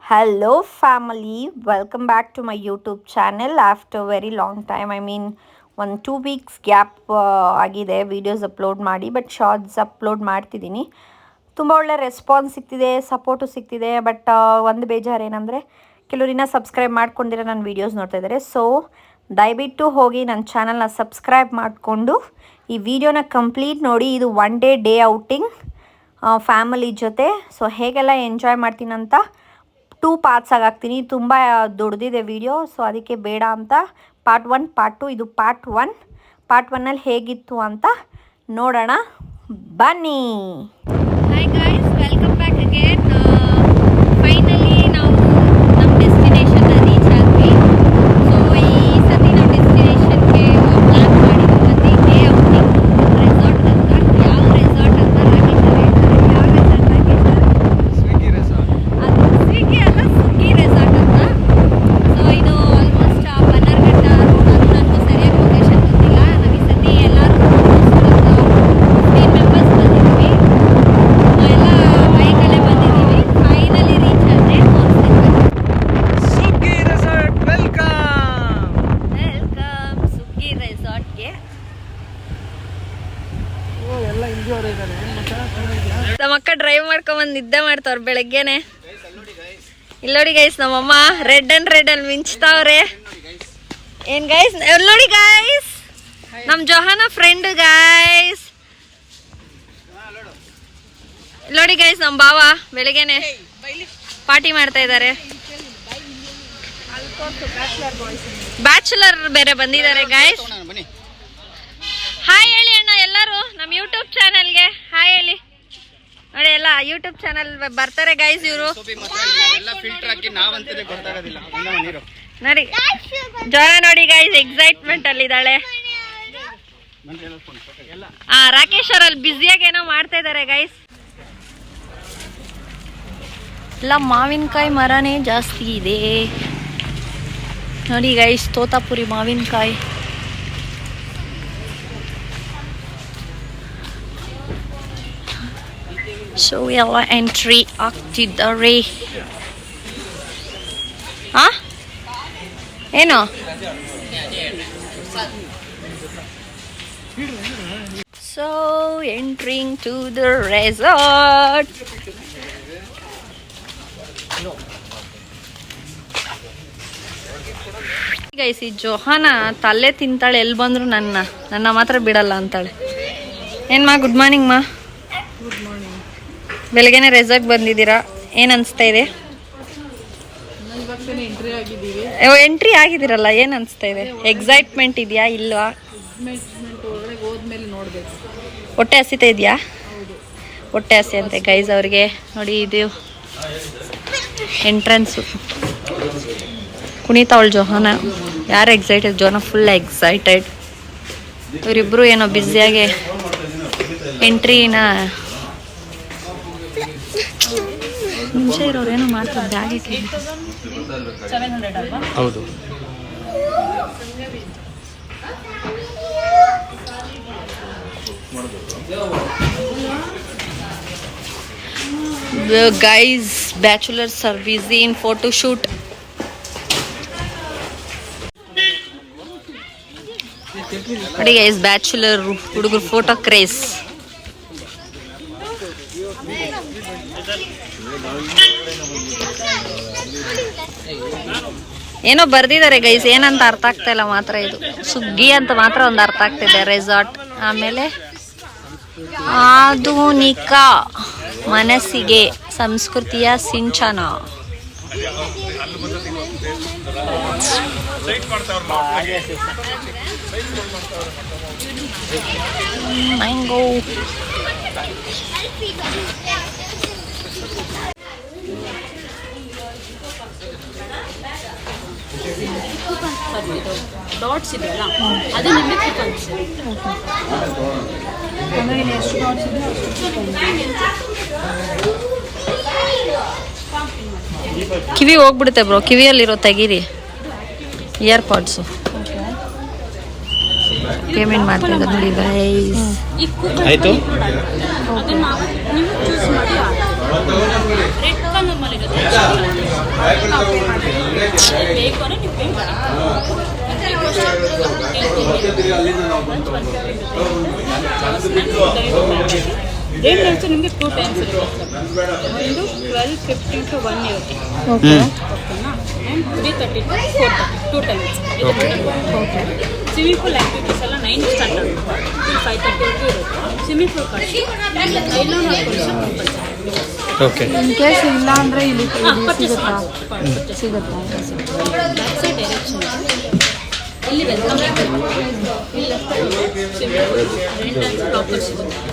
Hello, family. Welcome back to my YouTube channel after a very long time. I mean, 1-2 weeks gap ಆಗಿದೆ videos upload ಮಾಡಿ. But shorts upload ಮಾಡ್ತಿದ್ದೀನಿ. ತುಂಬ ಒಳ್ಳೆ response ಸಿಗ್ತಿದೆ, support ಸಿಗ್ತಿದೆ. But ಒಂದು ಬೇಜಾರು ಏನಂದರೆ ಕೆಲವರಿನ subscribe ಮಾಡ್ಕೊಂಡಿರೋ ನನ್ನ ವೀಡಿಯೋಸ್ ನೋಡ್ತಾ ಇದ್ದಾರೆ. ಸೊ ದಯವಿಟ್ಟು ಹೋಗಿ ನನ್ನ ಚಾನಲ್ನ ಸಬ್ಸ್ಕ್ರೈಬ್ ಮಾಡಿಕೊಂಡು ಈ ವಿಡಿಯೋನ ಕಂಪ್ಲೀಟ್ ನೋಡಿ. ಇದು 1 ಡೇ ಔಟಿಂಗ್ ಫ್ಯಾಮಿಲಿ ಜೊತೆ. ಸೊ ಹೇಗೆಲ್ಲ ಎಂಜಾಯ್ ಮಾಡ್ತೀನಂತ 2 ಪಾರ್ಟ್ಸ್ ಆಗಾಗ್ತೀನಿ. ತುಂಬ ದೊಡ್ಡದಿದೆ ವಿಡಿಯೋ, ಸೊ ಅದಕ್ಕೆ ಬೇಡ ಅಂತ ಪಾರ್ಟ್ 1 ಪಾರ್ಟ್ 2 ಇದು ಪಾರ್ಟ್ 1. ಪಾರ್ಟ್ 1ನಲ್ಲಿ ಹೇಗಿತ್ತು ಅಂತ ನೋಡೋಣ ಬನ್ನಿ. Hi guys, welcome back again. Finally ನಾವು ನಮ್ಮ ಡೆಸ್ಟಿನೇಷನ್ನ ರೀಚ್ ಆದ್ವಿ. ಸೊ ಈ ಸತಿ ನಾವು ಡೆಸ್ಟಿನೇಷನ್ಗೆ ಪ್ಲ್ಯಾನ್ ಮಾಡಿದ್ವಿ. ಮತ್ತು ಡೇ ಔಟಿಂಗ್ ರೆಸಾರ್ಟ್ ಅಂತ. ಯಾವ ರೆಸಾರ್ಟ್ ಅಂತ ರಾಕೇಶ್ ಹೇಳ್ತಾರೆ. ಯಾವ ರೆಸಾರ್ಟ್ ರಾಕೇಶ್? ಸ್ವಿಗ್ಗಿ ರೆಸಾರ್ಟ್. ಅದು ಸ್ವಿಗ್ಗಿ ಅಲ್ಲ, ಸುಗ್ಗಿ ರೆಸಾರ್ಟ್ ಅಂತ. ಸೊ ಇದು ಆಲ್ಮೋಸ್ಟ್ ಬನ್ನರ್ಘಟ್ಟ ರೋಡ್. ಅದು ನನಗೂ ಸರಿಯಾಗಿ ಲೊಕೇಶನ್ ಗೊತ್ತಿಲ್ಲ. ನಾವು ಈ ಸತಿ ಎಲ್ಲರೂ 15 ಮೆಂಬರ್ಸ್ ಬಂದಿದ್ವಿ. ಎಲ್ಲ ಬೈಕಲ್ಲೇ ಬಂದಿದ್ದೀವಿ. ಫೈನಲಿ ರೀಚ್ ಆದರೆ ಸುಗ್ಗಿ ರೆಸಾರ್ಟ್. ವೆಲ್ಕಮ್ ಸುಗ್ಗಿ ರೆಸಾರ್ಟ್ಗೆ. ಎಲ್ಲ ಇಂಜಿಯವರು ಇದ್ದಾರೆ. ನಮ್ಮ ಅಕ್ಕ ಡ್ರೈವ್ ಮಾಡ್ಕೊಂಬಂದು ನಿದ್ದೆ ಮಾಡ್ತಾವ್ರ ಬೆಳಗ್ಗೆನೆ. ಇಲ್ಲಿ ನೋಡಿ ಗೈಸ್, ನಮ್ಮಮ್ಮ ರೆಡ್ ಅಲ್ಲಿ ಮಿಂಚ್ತಾವ್ರೆ. ಏನ್ ಗೈಸ್, ಇಲ್ಲಿ ನೋಡಿ ಗೈಸ್, ನಮ್ ಜೋಹಾನ ಫ್ರೆಂಡ್ ಗೈಸ್. ಇಲ್ಲಿ ನೋಡಿ ಗೈಸ್, ನಮ್ ಬಾವ ಬೆಳಗ್ಗೆನೆ ಪಾರ್ಟಿ ಮಾಡ್ತಾ ಇದ್ದಾರೆ. ಬ್ಯಾಚುಲರ್ ಬೇರೆ ಬಂದಿದ್ದಾರೆ ಗೈಸ್. ಹಾಯ್ ಹೇಳಿ ಅಣ್ಣ ಎಲ್ಲರೂ ನಮ್ಮ ಯೂಟ್ಯೂಬ್ ಚಾನಲ್ಗೆ. ಹಾಯ್ ಹೇಳಿ. ನೋಡಿ ಎಲ್ಲ ಯೂಟ್ಯೂಬ್ ಚಾನಲ್ ಬರ್ತಾರೆ ಗೈಸ್ ಇವರು. ನೋಡಿ ಜೋರ ನೋಡಿ ಗೈಸ್, ಎಕ್ಸೈಟ್ಮೆಂಟ್ ಅಲ್ಲಿ ಇದ್ದಾಳೆ. ರಾಕೇಶ್ ಅವರಲ್ಲಿ ಬ್ಯುಸಿಯಾಗಿ ಏನೋ ಮಾಡ್ತಾ ಇದ್ದಾರೆ ಗೈಸ್. ಎಲ್ಲ ಮಾವಿನಕಾಯಿ ಮರನೇ ಜಾಸ್ತಿ ಇದೆ ನೋಡಿ ಗೈಸ್. ತೋತಾಪುರಿ ಮಾವಿನಕಾಯಿ. ಸೊ ಎಲ್ಲ ಎಂಟ್ರಿ ಆಗ್ತಿದ್ದಾರೆ. ಏನು so entering to the resort. Guys, ಈ ಜೋಹಾನ ತಲೆ ತಿಂತಾಳೆ. ಎಲ್ಲಿ ಬಂದ್ರು ನನ್ನ ಮಾತ್ರ ಬಿಡಲ್ಲ ಅಂತಾಳೆ. ಏನ್ ಮಾ, ಗುಡ್ ಮಾರ್ನಿಂಗ್ ಮಾ. Good morning. ಬೆಳಗ್ಗೆನೆ ರೆಸಾರ್ಟ್ ಬಂದಿದ್ದೀರಾ, ಏನ್ ಅನ್ಸ್ತಾ ಇದೆ? ಎಂಟ್ರಿ ಆಗಿದ್ದೀರಲ್ಲ, ಏನ್ ಅನ್ಸ್ತಾ ಇದೆ? ಎಕ್ಸೈಟ್ಮೆಂಟ್ ಇದೆಯಾ ಇಲ್ವಾ? ಹೊಟ್ಟೆ ಹಸಿತಾ ಇದೆಯಾ? ಹೊಟ್ಟೆ ಹಸಿ ಅಂತೆ ಗೈಸ್ ಅವ್ರಿಗೆ. ನೋಡಿ ಇದು ಎಂಟ್ರೆನ್ಸು. ಕುಣಿತಾವಳು ಜೋಹಾನ. ಯಾರು ಎಕ್ಸೈಟೆಡ್? ಜೋನ full excited. ಇವರಿಬ್ರು ಏನೋ ಬ್ಯುಸಿಯಾಗಿ ಎಂಟ್ರಿನ ಮುಂಚೆ ಇರೋರು ಏನೋ ಮಾಡ್ತಾರೆ. ಬ್ಯಾಗಿಗೆ ಹೌದು. The guys, bachelors are busy in photo shoot. ನೋಡಿ ಗೈಸ್, ಬ್ಯಾಚುಲರ್ ಹುಡುಗರು ಫೋಟೋ ಕ್ರೇಸ್. ಏನೋ ಬರ್ದಿದ್ದಾರೆ ಗೈಸ್, ಏನಂತ ಅರ್ಥ ಆಗ್ತಾ ಇಲ್ಲ ಮಾತ್ರ. ಇದು ಸುಗ್ಗಿ ಅಂತ ಮಾತ್ರ ಒಂದು ಅರ್ಥ ಆಗ್ತಿದೆ. ರೆಸಾರ್ಟ್, ಆಮೇಲೆ ಆಧುನಿಕ ಮನಸ್ಸಿಗೆ ಸಂಸ್ಕೃತಿಯ ಸಿಂಚನ. ಮ್ಯಾಂಗೋ. ಡಾಟ್ಸ್ ಇದೆಯಲ್ಲ, ಅದು ನಿಮಗೆ ಕಿವಿ ಹೋಗ್ಬಿಡುತ್ತೆ ಬ್ರೋ. ಕಿವಿಯಲ್ಲಿರೋ ತೆಗೀರಿ ಇಯರ್ಪಾಡ್ಸು. ಪೇಮೆಂಟ್ ಮಾಡ್ತಿದ್ದಾರೆ ನೋಡಿ ಗೈಸ್. ಆಯ್ತು. ಅದನ್ನ ನೀವು ಚೂಸ್ ಮಾಡಿ. ರೆಡ್ ಕಲರ್ ಬೇಕು ಅಂದರೆ ನೀವು ಪೇ ಮಾಡಿ ಡೇಟ್ ಹೇಳ್ತು ನಿಮಗೆ 2 ಟೈಮ್ಸ್ ಇರುತ್ತೆ ಒಂದು 12:15 to 1 ಇರುತ್ತೆ ಓಕೆನಾ and 3:30 to 4:30 2 times swimming pool activities ಎಲ್ಲ 9 ಸ್ಟಾರ್ಟ್ ಆಗುತ್ತೆ till 5:30 ಇರುತ್ತೆ ಸ್ವಿಮ್ಮಿಂಗ್ ಪೂಲ್ ಕಳಿಸಿ ಐನೂರು ಓಕೆ ಇನ್ ಕೇಸ್ ಇಲ್ಲ ಅಂದರೆ ಇಲ್ಲಿ ಸಿಗುತ್ತಾ ಸಿಗುತ್ತಾ ಬ್ಯಾಕ್ ಸೈಡ್ ಡೈರೆಕ್ಷನ್ ಇಲ್ಲಿ ವೆಲ್ಕಮ್ ಇಲ್ಲಿ ರೆಂಟ್ ಲಾಕರ್ಸ್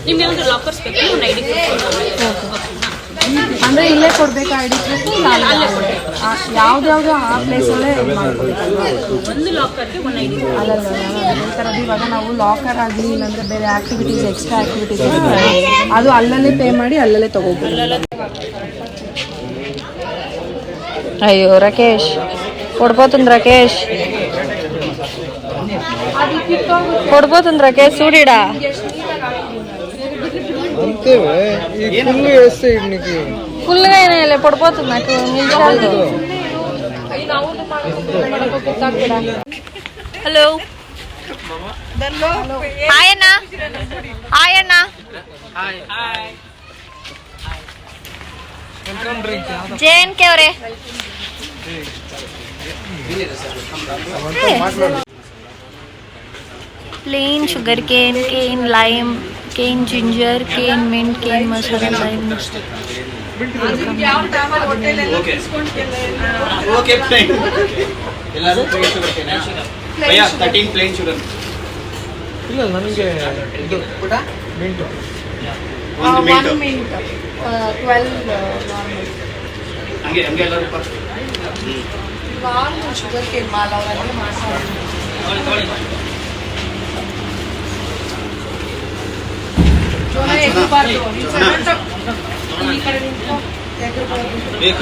ನಿಮ್ಗೆ ಏನಾದರೂ ಲಾಕರ್ಸ್ ಬೇಕು ಒಂದು ಐ ಡಿ ಅಂದರೆ ಇಲ್ಲೇ ಕೊಡಬೇಕಾ ಐ ಡಿ ಪ್ರೂಫ್ ಅಲ್ಲೇ ಕೊಡಬೇಕು ಯಾವುದ್ಯಾವುದು ಆ ಪ್ಲೇಸಲ್ಲೇ ಮಾಡ್ಕೊಬೇಕಲ್ವಾ ಒಂದು ಲಾಕರ್ಗೆ ಒಂದು ಐ ಡಿ ಅಲ್ಲಲ್ಲ ಹೇಳ್ತಾರದು ಇವಾಗ ನಾವು ಲಾಕರ್ ಆಗಲಿ ಇಲ್ಲಾಂದರೆ ಬೇರೆ ಆ್ಯಕ್ಟಿವಿಟೀಸ್ ಎಕ್ಸ್ಟ್ರಾ ಆ್ಯಕ್ಟಿವಿಟೀಸ್ ಅದು ಅಲ್ಲಲ್ಲೇ ಪೇ ಮಾಡಿ ಅಲ್ಲಲ್ಲೇ ತೊಗೋಬೋದು. ಅಯ್ಯೋ ರಾಕೇಶ್ ಕೊಡ್ಬೋತಂದ್ ರಾಕೇಶ್ ಕೊಡ್ಬೋತಂದ್ ರಾಕೇಶ್ ಸೂಡಿಡ ಅಂತೇವೆ ಈ ಫುಲ್ ಎಷ್ಟೇ ಇಡ್ನಿಕ್ಕೆ ಫುಲ್గా ఏనా పడిపోతుంది నాకు నిమిషాలు. హలో హాయ్ అన్న హాయ్ అన్న జేఎన్కే ಅವರೇ plain sugar cane, cane lime, cane ginger, cane mint, cane masala lime. Okay plane ಎಲ್ಲರೂ ಪ್ಲೇನ್ ಶುಗರ್ ಕೇನಾ ಭಯ್ಯಾ 13 ಪ್ಲೇನ್ ಶುಗರ್ ಇಲ್ಲ ನನಗೆ ಇದು ಮಿಂಟು ಒಂದು ಮಿಂಟು 12 ನಾರ್ಮಲ್ ಹಂಗೆ ಹಂಗೆ ಎಲ್ಲರೂ ನಾರ್ಮಲ್ ಶುಗರ್ ಕೇನ್ ಮಾಲ್ ಅವರಲ್ಲಿ ಮಾಡ್ತಾರೆ.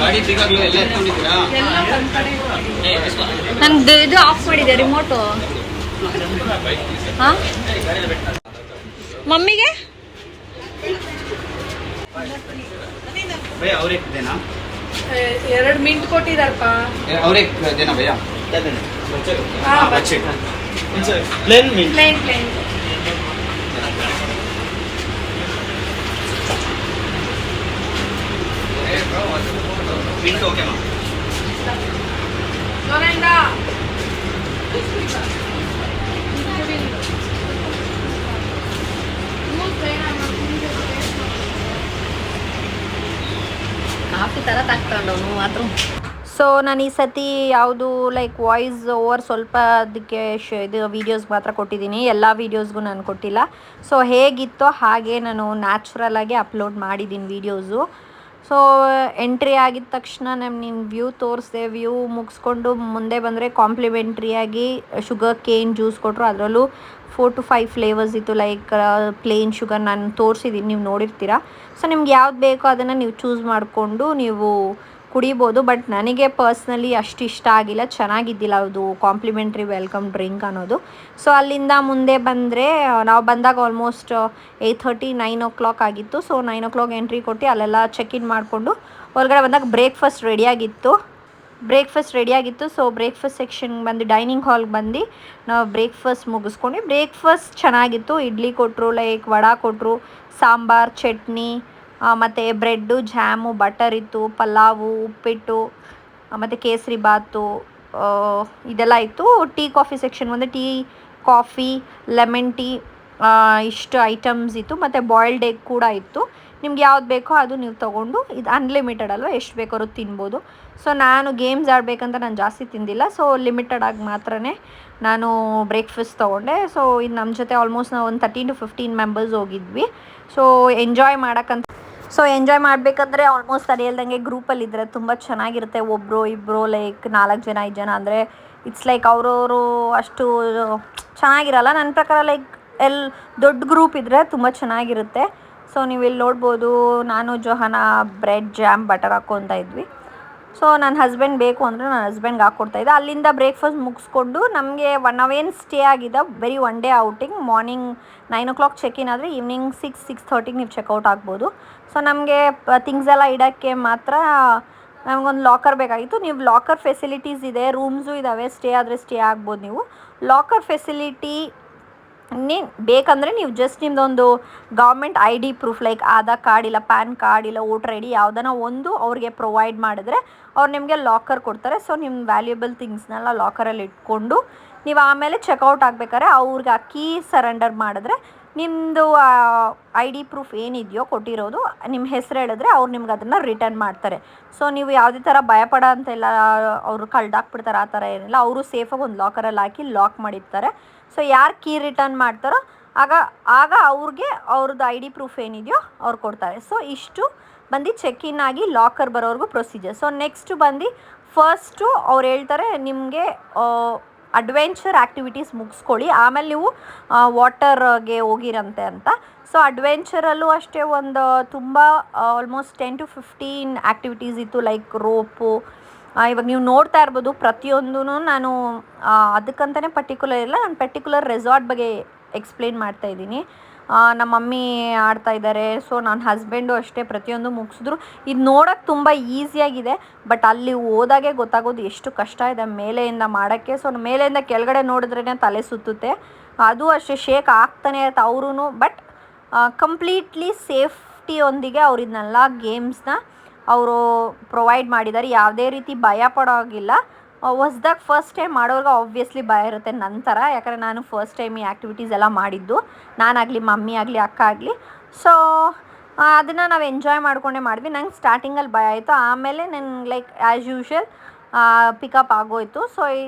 ಗಾಡಿ ಸಿಗಾಗ್ಲೂ ಎಲ್ಲ ಎತ್ಕೊಂಡಿದ್ದೀರಾ ನಂದು ಇದು ಆಫ್ ಮಾಡಿದೆ ರಿಮೋಟು. ಹಾಂ ಮಮ್ಮಿಗೆ ಭಯ್ಯಾ ಅವರೇ ದೇನಾ 2 ಮಿಂಟ್ ಕೊಟ್ಟಿದಾರಪ್ಪ. ಅವರೇ ದೇನಾ ಭಯ್ಯಾ ಬಚ್ಚೆ plain mint plain mint okay ಮಾ ಕಾಫಿ ಥರ ತಗೊಂಡವನು ಮಾತ್ರ. ಸೊ ನಾನು ಈ ಸತಿ ಯಾವುದು ಲೈಕ್ ವಾಯ್ಸ್ ಓವರ್ ಸ್ವಲ್ಪ ಅದಕ್ಕೆ ಇದು ವೀಡಿಯೋಸ್ ಮಾತ್ರ ಕೊಟ್ಟಿದ್ದೀನಿ, ಎಲ್ಲ ವೀಡಿಯೋಸ್ಗೂ ನಾನು ಕೊಟ್ಟಿಲ್ಲ. ಸೊ ಹೇಗಿತ್ತೋ ಹಾಗೆ ನಾನು ನ್ಯಾಚುರಲಾಗಿ ಅಪ್ಲೋಡ್ ಮಾಡಿದ್ದೀನಿ ವೀಡಿಯೋಸು. ಸೊ ಎಂಟ್ರಿ ಆಗಿದ ತಕ್ಷಣ ನಿಮ್ಮ ವ್ಯೂ ತೋರಿಸಿದೆ. ವ್ಯೂ ಮುಗಿಸ್ಕೊಂಡು ಮುಂದೆ ಬಂದರೆ ಕಾಂಪ್ಲಿಮೆಂಟ್ರಿಯಾಗಿ ಶುಗರ್ ಕೇನ್ ಜ್ಯೂಸ್ ಕೊಟ್ಟರು. ಅದರಲ್ಲೂ 4 to 5 ಫ್ಲೇವರ್ಸ್ ಇತ್ತು. ಲೈಕ್ ಪ್ಲೇನ್ ಶುಗರ್ ನಾನು ತೋರಿಸಿದ್ದೀನಿ, ನೀವು ನೋಡಿರ್ತೀರ. ಸೊ ನಿಮ್ಗೆ ಯಾವ್ದು ಬೇಕೋ ಅದನ್ನು ನೀವು ಚೂಸ್ ಮಾಡಿಕೊಂಡು ನೀವು ಕುಡಿಬೋದು. ಬಟ್ ನನಗೆ ಪರ್ಸ್ನಲಿ ಅಷ್ಟು ಇಷ್ಟ ಆಗಿಲ್ಲ, ಚೆನ್ನಾಗಿದ್ದಿಲ್ಲ ಅದು ಕಾಂಪ್ಲಿಮೆಂಟ್ರಿ ವೆಲ್ಕಮ್ ಡ್ರಿಂಕ್ ಅನ್ನೋದು. ಸೊ ಅಲ್ಲಿಂದ ಮುಂದೆ ಬಂದರೆ ನಾವು ಬಂದಾಗ ಆಲ್ಮೋಸ್ಟ್ 8:30 9 o'clock ಆಗಿತ್ತು. ಸೊ 9 o'clock ಎಂಟ್ರಿ ಕೊಟ್ಟು ಅಲ್ಲೆಲ್ಲ ಚೆಕ್ ಇನ್ ಮಾಡಿಕೊಂಡು ಹೊರಗಡೆ ಬಂದಾಗ ಬ್ರೇಕ್ಫಾಸ್ಟ್ ರೆಡಿಯಾಗಿತ್ತು. ಸೊ ಬ್ರೇಕ್ಫಾಸ್ಟ್ ಸೆಕ್ಷನ್ ಬಂದು ಡೈನಿಂಗ್ ಹಾಲ್ಗೆ ಬಂದು ನಾವು ಬ್ರೇಕ್ಫಾಸ್ಟ್ ಮುಗಿಸ್ಕೊಂಡು ಬ್ರೇಕ್ಫಾಸ್ಟ್ ಚೆನ್ನಾಗಿತ್ತು. ಇಡ್ಲಿ ಕೊಟ್ಟರು, ಲೈಕ್ ವಡಾ ಕೊಟ್ಟರು, ಸಾಂಬಾರು, ಚಟ್ನಿ, ಮತ್ತು ಬ್ರೆಡ್ಡು, ಜಾಮು, ಬಟರ್ ಇತ್ತು, ಪಲಾವು, ಉಪ್ಪಿಟ್ಟು, ಮತ್ತು ಕೇಸರಿ ಬಾತು ಇದೆಲ್ಲ ಇತ್ತು. ಟೀ ಕಾಫಿ ಸೆಕ್ಷನ್ ಬಂದು ಟೀ, ಕಾಫಿ, ಲೆಮನ್ ಟೀ ಇಷ್ಟು ಐಟಮ್ಸ್ ಇತ್ತು. ಮತ್ತು ಬಾಯ್ಲ್ಡ್ ಎಗ್ ಕೂಡ ಇತ್ತು. ನಿಮ್ಗೆ ಯಾವ್ದು ಬೇಕೋ ಅದು ನೀವು ತೊಗೊಂಡು, ಇದು ಅನ್ಲಿಮಿಟೆಡ್ ಅಲ್ವಾ, ಎಷ್ಟು ಬೇಕಾದ್ರೂ ತಿನ್ಬೋದು. ಸೊ ನಾನು ಗೇಮ್ಸ್ ಆಡಬೇಕಂತ ನಾನು ಜಾಸ್ತಿ ತಿಂದಿಲ್ಲ. ಸೊ ಲಿಮಿಟೆಡ್ ಆಗಿ ಮಾತ್ರ ನಾನು ಬ್ರೇಕ್ಫಾಸ್ಟ್ ತೊಗೊಂಡೆ. ಸೊ ಇದು ನಮ್ಮ ಜೊತೆ ಆಲ್ಮೋಸ್ಟ್ ನಾವು ಒಂದು 13 to 15 ಮೆಂಬರ್ಸ್ ಹೋಗಿದ್ವಿ. ಸೊ ಎಂಜಾಯ್ ಮಾಡಬೇಕಂದ್ರೆ ಆಲ್ಮೋಸ್ಟ್ ಅದು ಹೇಳ್ದಂಗೆ ಗ್ರೂಪಲ್ಲಿದ್ದರೆ ತುಂಬ ಚೆನ್ನಾಗಿರುತ್ತೆ. ಒಬ್ಬರು ಇಬ್ಬರು ಲೈಕ್ 4 ಜನ 5 ಜನ ಅಂದರೆ ಇಟ್ಸ್ ಲೈಕ್ ಅವರವರು ಅಷ್ಟು ಚೆನ್ನಾಗಿರಲ್ಲ. ನನ್ನ ಪ್ರಕಾರ ಲೈಕ್ ದೊಡ್ಡ ಗ್ರೂಪ್ ಇದ್ದರೆ ತುಂಬ ಚೆನ್ನಾಗಿರುತ್ತೆ. ಸೊ ನೀವು ಇಲ್ಲಿ ನೋಡ್ಬೋದು, ನಾನು ಜೋಹಾನ ಬ್ರೆಡ್, ಜಾಮ್, ಬಟರ್ ಹಾಕ್ಕೊತಾ ಇದ್ವಿ. ಸೊ ನನ್ನ ಹಸ್ಬೆಂಡ್ ಬೇಕು ಅಂದರೆ ನನ್ನ ಹಸ್ಬೆಂಡ್ಗೆ ಹಾಕ್ಕೊಡ್ತಾಯಿದ್ದೆ. ಅಲ್ಲಿಂದ ಬ್ರೇಕ್ಫಾಸ್ಟ್ ಮುಗಿಸ್ಕೊಂಡು ನಮಗೆ ನಾವೇನು ಸ್ಟೇ ಆಗಿದೆ ಬರೀ 1 day outing. Morning 9 o'clock check in ಆದರೆ ಈವ್ನಿಂಗ್ 6-6:30 ನೀವು ಚೆಕ್ಔಟ್ ಆಗ್ಬೋದು. ಸೊ ನಮಗೆ ಥಿಂಗ್ಸ್ ಎಲ್ಲ ಇಡೋಕ್ಕೆ ಮಾತ್ರ ನಮಗೊಂದು ಲಾಕರ್ ಬೇಕಾಗಿತ್ತು. ನೀವು ಲಾಕರ್ ಫೆಸಿಲಿಟೀಸ್ ಇದೆ, ರೂಮ್ಸು ಇದ್ದಾವೆ, ಸ್ಟೇ ಆದರೆ ಸ್ಟೇ ಆಗ್ಬೋದು. ನೀವು ಲಾಕರ್ ಫೆಸಿಲಿಟಿ ಬೇಕಂದರೆ ನೀವು ಜಸ್ಟ್ ನಿಮ್ಮದೊಂದು government ID proof like Aadhaar card ಇಲ್ಲ ಪ್ಯಾನ್ ಕಾರ್ಡ್ ಇಲ್ಲ ವೋಟರ್ ID ಯಾವುದನ್ನ ಒಂದು ಅವ್ರಿಗೆ ಪ್ರೊವೈಡ್ ಮಾಡಿದ್ರೆ ಅವ್ರು ನಿಮಗೆ ಲಾಕರ್ ಕೊಡ್ತಾರೆ. ಸೊ ನಿಮ್ಮ ವ್ಯಾಲ್ಯೂಬಲ್ ಥಿಂಗ್ಸ್ನೆಲ್ಲ ಲಾಕರಲ್ಲಿ ಇಟ್ಕೊಂಡು ನೀವು ಆಮೇಲೆ ಚೆಕ್ಔಟ್ ಆಗಬೇಕಾದ್ರೆ ಅವ್ರಿಗೆ ಆ ಕೀ ಸರೆಂಡರ್ ಮಾಡಿದ್ರೆ ನಿಮ್ಮದು ID ಪ್ರೂಫ್ ಏನಿದೆಯೋ ಕೊಟ್ಟಿರೋದು ನಿಮ್ಮ ಹೆಸರು ಹೇಳಿದ್ರೆ ಅವ್ರು ನಿಮ್ಗೆ ಅದನ್ನು ರಿಟರ್ನ್ ಮಾಡ್ತಾರೆ. ಸೊ ನೀವು ಯಾವುದೇ ಥರ ಭಯಪಡೋ ಅಂತೆಲ್ಲ ಅವರು ಕಳ್ದಾಕ್ಬಿಡ್ತಾರೆ ಆ ಥರ ಏನಿಲ್ಲ. ಅವರು ಸೇಫಾಗಿ ಒಂದು ಲಾಕರಲ್ಲಿ ಹಾಕಿ ಲಾಕ್ ಮಾಡಿರ್ತಾರೆ. ಸೊ ಯಾರು ಕೀ ರಿಟರ್ನ್ ಮಾಡ್ತಾರೋ ಆಗ ಅವ್ರಿಗೆ ಅವ್ರದ್ದು ID ಪ್ರೂಫ್ ಏನಿದೆಯೋ ಅವ್ರು ಕೊಡ್ತಾರೆ. ಸೊ ಇಷ್ಟು ಬಂದು ಚೆಕ್ ಇನ್ ಆಗಿ ಲಾಕರ್ ಬರೋವರೆಗೂ ಪ್ರೊಸೀಜರ್. ಸೊ ನೆಕ್ಸ್ಟು ಬಂದು ಫಸ್ಟು ಅವ್ರು ಹೇಳ್ತಾರೆ ನಿಮಗೆ ಅಡ್ವೆಂಚರ್ ಆ್ಯಕ್ಟಿವಿಟೀಸ್ ಮುಗಿಸ್ಕೊಳ್ಳಿ, ಆಮೇಲೆ ನೀವು ವಾಟರ್ಗೆ ಹೋಗಿರಂತೆ ಅಂತ. ಸೊ ಅಡ್ವೆಂಚರಲ್ಲೂ ಅಷ್ಟೇ ಒಂದು ತುಂಬ ಆಲ್ಮೋಸ್ಟ್ 10 to 15 ಆ್ಯಕ್ಟಿವಿಟೀಸ್ ಇತ್ತು. ಲೈಕ್ ರೋಪು, ಇವಾಗ ನೀವು ನೋಡ್ತಾ ಇರ್ಬೋದು ಪ್ರತಿಯೊಂದೂ ನಾನು ಅದಕ್ಕಂತಲೇ ಪರ್ಟಿಕ್ಯುಲರ್ ಇಲ್ಲ, ನಾನು ಪರ್ಟಿಕ್ಯುಲರ್ ರೆಸಾರ್ಟ್ ಬಗ್ಗೆ ಎಕ್ಸ್ಪ್ಲೇನ್ ಮಾಡ್ತಾಯಿದ್ದೀನಿ. ನಮ್ಮ ಮಮ್ಮಿ ಆಡ್ತಾ ಇದ್ದಾರೆ. ಸೊ ನನ್ನ ಹಸ್ಬೆಂಡು ಅಷ್ಟೇ ಪ್ರತಿಯೊಂದು ಮುಗಿಸಿದ್ರು. ಇದು ನೋಡೋಕ್ಕೆ ತುಂಬ ಈಸಿಯಾಗಿದೆ, ಬಟ್ ಅಲ್ಲಿ ಹೋದಾಗೆ ಗೊತ್ತಾಗೋದು ಎಷ್ಟು ಕಷ್ಟ ಇದೆ ಮೇಲೆಯಿಂದ ಮಾಡೋಕ್ಕೆ. ಸೊ ಮೇಲೆಯಿಂದ ಕೆಳಗಡೆ ನೋಡಿದ್ರೇ ತಲೆ ಸುತ್ತುತ್ತೆ. ಅದು ಅಷ್ಟೇ ಶೇಕ್ ಆಗ್ತಾನೆ ಇರುತ್ತೆ ಅವ್ರೂ. ಬಟ್ ಕಂಪ್ಲೀಟ್ಲಿ ಸೇಫ್ಟಿಯೊಂದಿಗೆ ಅವ್ರು ಇದನ್ನೆಲ್ಲ ಗೇಮ್ಸ್ನ ಅವರು ಪ್ರೊವೈಡ್ ಮಾಡಿದ್ದಾರೆ. ಯಾವುದೇ ರೀತಿ ಭಯ ಪಡೋ ಹಾಗಿಲ್ಲ. ಹೊಸ್ದಾಗ ಫಸ್ಟ್ ಟೈಮ್ ಮಾಡೋರ್ಗೆ ಆಬ್ವಿಯಸ್ಲಿ ಭಯ ಇರುತ್ತೆ ನಂತರ, ಯಾಕಂದರೆ ನಾನು ಫಸ್ಟ್ ಟೈಮ್ ಈ ಆ್ಯಕ್ಟಿವಿಟೀಸ್ ಎಲ್ಲ ಮಾಡಿದ್ದು, ನಾನಾಗಲಿ ಮಮ್ಮಿ ಆಗಲಿ ಅಕ್ಕ ಆಗಲಿ. ಸೊ ಅದನ್ನು ನಾವು ಎಂಜಾಯ್ ಮಾಡ್ಕೊಂಡೇ ಮಾಡಿದ್ವಿ. ನಂಗೆ ಸ್ಟಾರ್ಟಿಂಗಲ್ಲಿ ಭಯ ಆಯಿತು, ಆಮೇಲೆ ನನಗೆ ಲೈಕ್ ಆ್ಯಸ್ ಯೂಶ್ವಲ್ ಪಿಕಪ್ ಆಗೋಯಿತು. ಸೊ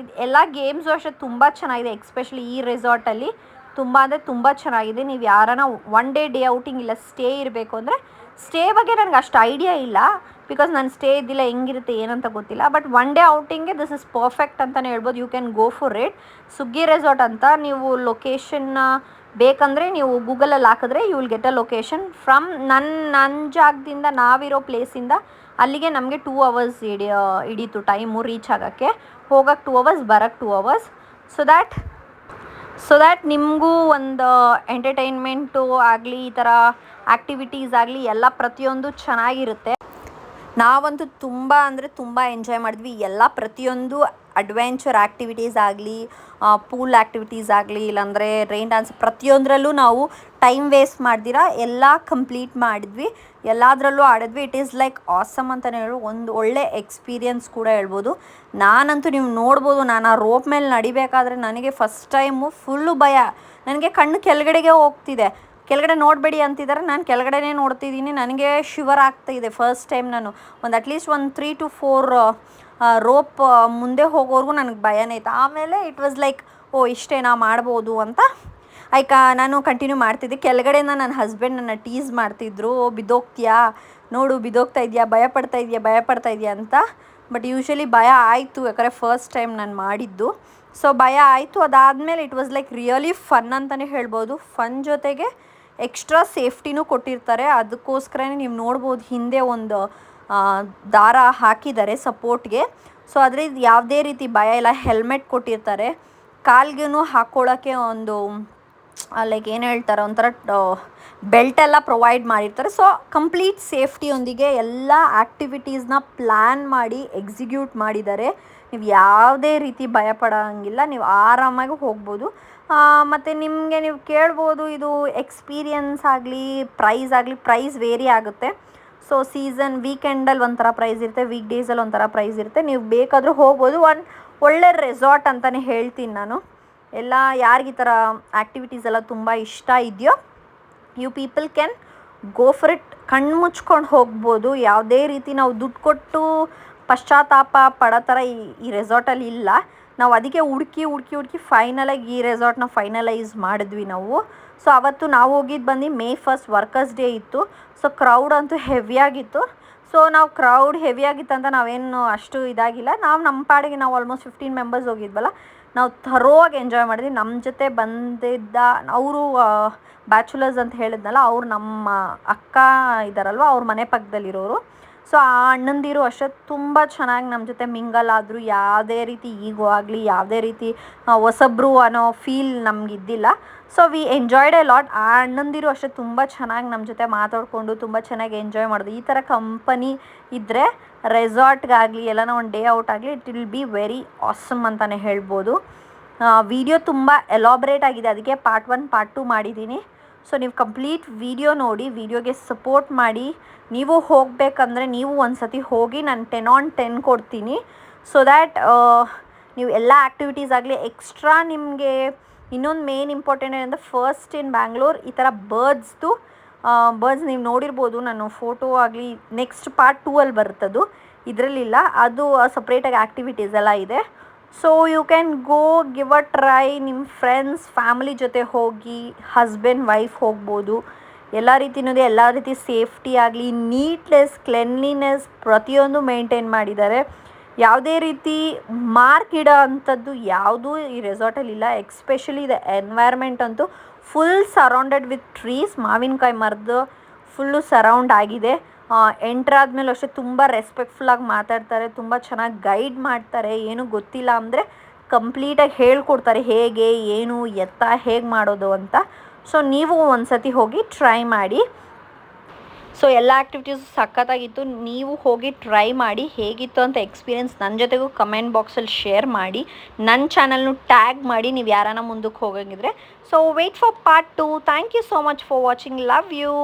ಎಲ್ಲ ಗೇಮ್ಸು ಅಷ್ಟೇ ತುಂಬ ಚೆನ್ನಾಗಿದೆ. ಎಕ್ಸ್ಪೆಷಲಿ ಈ ರೆಸಾರ್ಟಲ್ಲಿ ತುಂಬ ಅಂದರೆ ತುಂಬ ಚೆನ್ನಾಗಿದೆ. ನೀವು ಯಾರನ್ನ ಒನ್ ಡೇ ಔಟಿಂಗ್ ಇಲ್ಲ ಸ್ಟೇ ಇರಬೇಕು ಅಂದರೆ, ಸ್ಟೇ ಬಗ್ಗೆ ನನಗೆ ಅಷ್ಟು ಐಡಿಯಾ ಇಲ್ಲ ಬಿಕಾಸ್ ನಾನು ಸ್ಟೇ ಇದ್ದಿಲ್ಲ, ಹೆಂಗಿರುತ್ತೆ ಏನಂತ ಗೊತ್ತಿಲ್ಲ. ಬಟ್ ಒನ್ ಡೇ ಔಟಿಂಗ್ಗೆ ದಿಸ್ ಇಸ್ ಪರ್ಫೆಕ್ಟ್ ಅಂತಲೇ ಹೇಳ್ಬೋದು. You can go for it. Suggi resort ಅಂತ ನೀವು ಲೊಕೇಶನ್ನ ಬೇಕಂದರೆ ನೀವು ಗೂಗಲಲ್ಲಿ ಹಾಕಿದ್ರೆ you will get a location from ನನ್ನ ಜಾಗದಿಂದ ನಾವಿರೋ ಪ್ಲೇಸಿಂದ ಅಲ್ಲಿಗೆ ನಮಗೆ 2 hours ಹಿಡೀತು ಟೈಮು ರೀಚ್ ಆಗೋಕ್ಕೆ. ಹೋಗೋಕ್ಕೆ 2 hours, ಬರೋಕ್ಕೆ 2 hours. ಸೊ ದ್ಯಾಟ್ ನಿಮಗೂ ಒಂದು ಎಂಟರ್ಟೈನ್ಮೆಂಟು ಆಗಲಿ, ಈ ಥರ ಆ್ಯಕ್ಟಿವಿಟೀಸ್ ಆಗಲಿ ಎಲ್ಲ ಪ್ರತಿಯೊಂದು ಚೆನ್ನಾಗಿರುತ್ತೆ. ನಾವಂತೂ ತುಂಬ ಅಂದರೆ ತುಂಬ ಎಂಜಾಯ್ ಮಾಡಿದ್ವಿ. ಎಲ್ಲ ಪ್ರತಿಯೊಂದು ಅಡ್ವೆಂಚರ್ ಆ್ಯಕ್ಟಿವಿಟೀಸ್ ಆಗಲಿ, ಪೂಲ್ ಆ್ಯಕ್ಟಿವಿಟೀಸ್ ಆಗಲಿ, ಇಲ್ಲಾಂದರೆ ರೈನ್ ಡ್ಯಾನ್ಸ್, ಪ್ರತಿಯೊಂದರಲ್ಲೂ ನಾವು ಟೈಮ್ ವೇಸ್ಟ್ ಮಾಡ್ದಿರ ಎಲ್ಲ ಕಂಪ್ಲೀಟ್ ಮಾಡಿದ್ವಿ. ಎಲ್ಲದರಲ್ಲೂ ಆಡಿದ್ವಿ. ಇಟ್ ಈಸ್ ಲೈಕ್ ಆಸಮ್ ಅಂತಲೇ ಹೇಳಿ ಒಂದು ಒಳ್ಳೆ ಎಕ್ಸ್ಪೀರಿಯನ್ಸ್ ಕೂಡ ಹೇಳ್ಬೋದು. ನಾನಂತೂ ನೀವು ನೋಡ್ಬೋದು, ನಾನು ಆ ರೋಪ್ ಮೇಲೆ ನಡಿಬೇಕಾದ್ರೆ ನನಗೆ ಫಸ್ಟ್ ಟೈಮು ಫುಲ್ಲು ಭಯ. ನನಗೆ ಕಣ್ಣು ಕೆಳಗಡೆಗೆ ಹೋಗ್ತಿದೆ. ಕೆಳಗಡೆ ನೋಡಬೇಡಿ ಅಂತಿದ್ದಾರೆ, ನಾನು ಕೆಳಗಡೆನೇ ನೋಡ್ತಿದ್ದೀನಿ. ನನಗೆ ಶಿವರ್ ಆಗ್ತಾಯಿದೆ. ಫಸ್ಟ್ ಟೈಮ್ ನಾನು ಅಟ್ಲೀಸ್ಟ್ 3 to 4 ರೋಪ್ ಮುಂದೆ ಹೋಗೋವರೆಗೂ ನನಗೆ ಭಯನೇ ಇತ್ತು. ಆಮೇಲೆ ಇಟ್ ವಾಸ್ ಲೈಕ್ ಇಷ್ಟೇನಾ ಮಾಡ್ಬೋದು ಅಂತ ನಾನು ಕಂಟಿನ್ಯೂ ಮಾಡ್ತಿದ್ದೆ. ಕೆಳಗಡೆಯಿಂದ ನನ್ನ ಹಸ್ಬೆಂಡ್ ನನ್ನ ಟೀಸ್ ಮಾಡ್ತಿದ್ರು, ಬಿದ್ದೋಗ್ತೀಯಾ ನೋಡು, ಬಿದ್ದೋಗ್ತಾ ಇದೆಯಾ, ಭಯಪಡ್ತಾ ಇದೆಯಾ ಅಂತ. ಬಟ್ ಯೂಶ್ವಲಿ ಭಯ ಆಯಿತು, ಯಾಕಂದರೆ ಫಸ್ಟ್ ಟೈಮ್ ನಾನು ಮಾಡಿದ್ದು. ಸೊ ಭಯ ಆಯಿತು. ಅದಾದಮೇಲೆ it was like really fun ಅಂತಲೇ ಹೇಳ್ಬೋದು. ಫನ್ ಜೊತೆಗೆ ಎಕ್ಸ್ಟ್ರಾ ಸೇಫ್ಟಿನೂ ಕೊಟ್ಟಿರ್ತಾರೆ. ಅದಕ್ಕೋಸ್ಕರನೇ ನೀವು ನೋಡ್ಬೋದು ಹಿಂದೆ ಒಂದು ದಾರ ಹಾಕಿದ್ದಾರೆ ಸಪೋರ್ಟ್ಗೆ. ಸೊ ಅದರಿಂದ ಯಾವುದೇ ರೀತಿ ಭಯ ಇಲ್ಲ. ಹೆಲ್ಮೆಟ್ ಕೊಟ್ಟಿರ್ತಾರೆ. ಕಾಲ್ಗೂ ಹಾಕ್ಕೊಳ್ಳೋಕ್ಕೆ ಒಂದು ಲೈಕ್ ಏನು ಹೇಳ್ತಾರೆ, ಒಂಥರ ಬೆಲ್ಟೆಲ್ಲ ಪ್ರೊವೈಡ್ ಮಾಡಿರ್ತಾರೆ. ಸೊ ಕಂಪ್ಲೀಟ್ ಸೇಫ್ಟಿಯೊಂದಿಗೆ ಎಲ್ಲ ಆ್ಯಕ್ಟಿವಿಟೀಸ್ನ ಪ್ಲ್ಯಾನ್ ಮಾಡಿ ಎಕ್ಸಿಕ್ಯೂಟ್ ಮಾಡಿದ್ದಾರೆ. ನೀವು ಯಾವುದೇ ರೀತಿ ಭಯಪಡೋಂಗಿಲ್ಲ, ನೀವು ಆರಾಮಾಗಿ ಹೋಗ್ಬೋದು. ಮತ್ತು ನಿಮಗೆ ನೀವು ಕೇಳ್ಬೋದು, ಇದು ಎಕ್ಸ್ಪೀರಿಯನ್ಸ್ ಆಗಲಿ ಪ್ರೈಸ್ ವೇರಿ ಆಗುತ್ತೆ. ಸೊ ಸೀಸನ್ ವೀಕೆಂಡಲ್ಲಿ ಒಂಥರ ಪ್ರೈಸ್ ಇರುತ್ತೆ, ವೀಕ್ ಡೇಸಲ್ಲಿ ಒಂಥರ ಪ್ರೈಸ್ ಇರುತ್ತೆ. ನೀವು ಬೇಕಾದರೂ ಹೋಗ್ಬೋದು. ಒಂದು ಒಳ್ಳೆ ರೆಸಾರ್ಟ್ ಅಂತಲೇ ಹೇಳ್ತೀನಿ ನಾನು. ಎಲ್ಲ ಯಾರಿಗೆ ಈ ಥರ ಆ್ಯಕ್ಟಿವಿಟೀಸ್ ಎಲ್ಲ ತುಂಬ ಇಷ್ಟ ಇದೆಯೋ you people can go for it. ಕಣ್ಣು ಮುಚ್ಕೊಂಡು ಹೋಗ್ಬೋದು. ಯಾವುದೇ ರೀತಿ ನಾವು ದುಡ್ಡು ಕೊಟ್ಟು ಪಶ್ಚಾತ್ತಾಪ ಪಡೋ ಥರ ಈ ರೆಸಾರ್ಟಲ್ಲಿ ಇಲ್ಲ. ನಾವು ಅದಕ್ಕೆ ಹುಡುಕಿ ಫೈನಲಾಗಿ ಈ ರೆಸಾರ್ಟ್ನ ಫೈನಲೈಸ್ ಮಾಡಿದ್ವಿ ನಾವು. ಸೊ ಅವತ್ತು ನಾವು ಹೋಗಿದ್ದು ಬಂದು May 1st ವರ್ಕರ್ಸ್ ಡೇ ಇತ್ತು. ಸೊ ಕ್ರೌಡ್ ಅಂತೂ ಹೆವಿಯಾಗಿತ್ತು. ಸೊ ನಾವು ಕ್ರೌಡ್ ಹೆವಿಯಾಗಿತ್ತು ಅಂತ ನಾವೇನು ಅಷ್ಟು ಇದಾಗಿಲ್ಲ. ನಮ್ಮ ಪಾಡಿಗೆ ನಾವು ಆಲ್ಮೋಸ್ಟ್ 15 ಮೆಂಬರ್ಸ್ ಹೋಗಿದ್ವಲ್ಲ, ನಾವು ಥರೋವಾಗಿ ಎಂಜಾಯ್ ಮಾಡಿದ್ವಿ. ನಮ್ಮ ಜೊತೆ ಬಂದಿದ್ದ ಅವರು ಬ್ಯಾಚುಲರ್ಸ್ ಅಂತ ಹೇಳಿದ್ನಲ್ಲ, ಅವ್ರು ನಮ್ಮ ಅಕ್ಕ ಇದ್ದಾರಲ್ವ, ಅವ್ರ ಮನೆ ಪಕ್ಕದಲ್ಲಿರೋರು. ಸೊ ಆ ಅಣ್ಣಂದಿರು ಅಷ್ಟೇ ತುಂಬ ಚೆನ್ನಾಗಿ ನಮ್ಮ ಜೊತೆ ಮಿಂಗಲ್ ಆದರು. ಯಾವುದೇ ರೀತಿ ಈಗೋ ಆಗಲಿ, ಯಾವುದೇ ರೀತಿ ಹೊಸಬ್ರು ಅನ್ನೋ ಫೀಲ್ ನಮಗಿದ್ದಿಲ್ಲ. So we enjoyed a lot. ಆ ಅಣ್ಣಂದಿರು ಅಷ್ಟೇ ತುಂಬ ಚೆನ್ನಾಗಿ ನಮ್ಮ ಜೊತೆ ಮಾತಾಡಿಕೊಂಡು ತುಂಬ ಚೆನ್ನಾಗಿ ಎಂಜಾಯ್ ಮಾಡೋದು. ಈ ಥರ ಕಂಪನಿ ಇದ್ದರೆ ರೆಸಾರ್ಟ್ಗಾಗಲಿ ಎಲ್ಲನೋ ಒಂದು ಡೇ ಔಟ್ ಆಗಲಿ it will be very awesome ಅಂತಲೇ ಹೇಳ್ಬೋದು. ವಿಡಿಯೋ ತುಂಬ ಎಲಾಬ್ರೇಟ್ ಆಗಿದೆ, ಅದಕ್ಕೆ ಪಾರ್ಟ್ 1 ಪಾರ್ಟ್ 2 ಮಾಡಿದ್ದೀನಿ. ಸೊ ನೀವು ಕಂಪ್ಲೀಟ್ ವಿಡಿಯೋ ನೋಡಿ, ವಿಡಿಯೋಗೆ ಸಪೋರ್ಟ್ ಮಾಡಿ. ನೀವು ಹೋಗಬೇಕಂದ್ರೆ ನೀವು ಒಂದು ಸತಿ ಹೋಗಿ ನಾನು 10 on 10 ಕೊಡ್ತೀನಿ. ಸೊ ದ್ಯಾಟ್ ನೀವು ಎಲ್ಲ ಆ್ಯಕ್ಟಿವಿಟೀಸ್ ಆಗಲಿ ಎಕ್ಸ್ಟ್ರಾ ನಿಮಗೆ ಇನ್ನೊಂದು ಮೇನ್ ಇಂಪಾರ್ಟೆಂಟ್ ಏನಂದರೆ ಫಸ್ಟ್ ಇನ್ ಬ್ಯಾಂಗ್ಳೂರ್ ಈ ಥರ ಬರ್ಡ್ಸ್ ನೀವು ನೋಡಿರ್ಬೋದು. ನಾನು ಫೋಟೋ ಆಗಲಿ ನೆಕ್ಸ್ಟ್ ಪಾರ್ಟ್ 2 ಅಲ್ಲಿ ಬರ್ತದ್ದು, ಇದರಲ್ಲಿಲ್ಲ. ಅದು ಸಪ್ರೇಟಾಗಿ ಆ್ಯಕ್ಟಿವಿಟೀಸ್ ಎಲ್ಲ ಇದೆ. So you can go give a try. ನಿಮ್ಮ ಫ್ರೆಂಡ್ಸ್ ಫ್ಯಾಮಿಲಿ ಜೊತೆ ಹೋಗಿ, ಹಸ್ಬೆಂಡ್ ವೈಫ್ ಹೋಗ್ಬೋದು. ಎಲ್ಲ ರೀತಿಯೂ ಎಲ್ಲ ರೀತಿ ಸೇಫ್ಟಿ ಆಗಲಿ, ನೀಟ್ನೆಸ್, ಕ್ಲೆನ್ಲಿನೆಸ್ ಪ್ರತಿಯೊಂದು ಮೇಂಟೈನ್ ಮಾಡಿದ್ದಾರೆ. ಯಾವುದೇ ರೀತಿ ಮಾರ್ಕ್ ಇಡೋ ಅಂಥದ್ದು ಯಾವುದೂ ಈ ರೆಸಾರ್ಟಲ್ಲಿ ಇಲ್ಲ. ಎಕ್ಸ್ಪೆಷಲಿ ದ ಎನ್ವೈರ್ಮೆಂಟ್ ಅಂತೂ ಫುಲ್ ಸರೌಂಡೆಡ್ ವಿತ್ ಟ್ರೀಸ್, ಮಾವಿನಕಾಯಿ ಮರದ್ದು ಫುಲ್ಲು ಸರೌಂಡ್ ಆಗಿದೆ. ಎಂಟ್ರ್ ಆದಮೇಲೆ ಅಷ್ಟೇ ತುಂಬ ರೆಸ್ಪೆಕ್ಟ್ಫುಲ್ಲಾಗಿ ಮಾತಾಡ್ತಾರೆ, ತುಂಬ ಚೆನ್ನಾಗಿ ಗೈಡ್ ಮಾಡ್ತಾರೆ. ಏನು ಗೊತ್ತಿಲ್ಲ ಅಂದರೆ ಕಂಪ್ಲೀಟಾಗಿ ಹೇಳ್ಕೊಡ್ತಾರೆ, ಹೇಗೆ ಏನು ಎತ್ತ ಹೇಗೆ ಮಾಡೋದು ಅಂತ. ಸೊ ನೀವು ಒಂದು ಸತಿ ಹೋಗಿ ಟ್ರೈ ಮಾಡಿ. ಸೊ ಎಲ್ಲ ಆ್ಯಕ್ಟಿವಿಟೀಸು ಸಖತ್ತಾಗಿತ್ತು. ನೀವು ಹೋಗಿ ಟ್ರೈ ಮಾಡಿ, ಹೇಗಿತ್ತು ಅಂತ ಎಕ್ಸ್ಪೀರಿಯೆನ್ಸ್ ನನ್ನ ಜೊತೆಗೂ ಕಮೆಂಟ್ ಬಾಕ್ಸಲ್ಲಿ ಶೇರ್ ಮಾಡಿ. ನನ್ನ ಚಾನಲ್ನು ಟ್ಯಾಗ್ ಮಾಡಿ ನೀವು ಯಾರನ್ನ ಮುಂದಕ್ಕೆ ಹೋಗಂಗಿದ್ರೆ. So wait for part 2. Thank you so much for watching. Love you.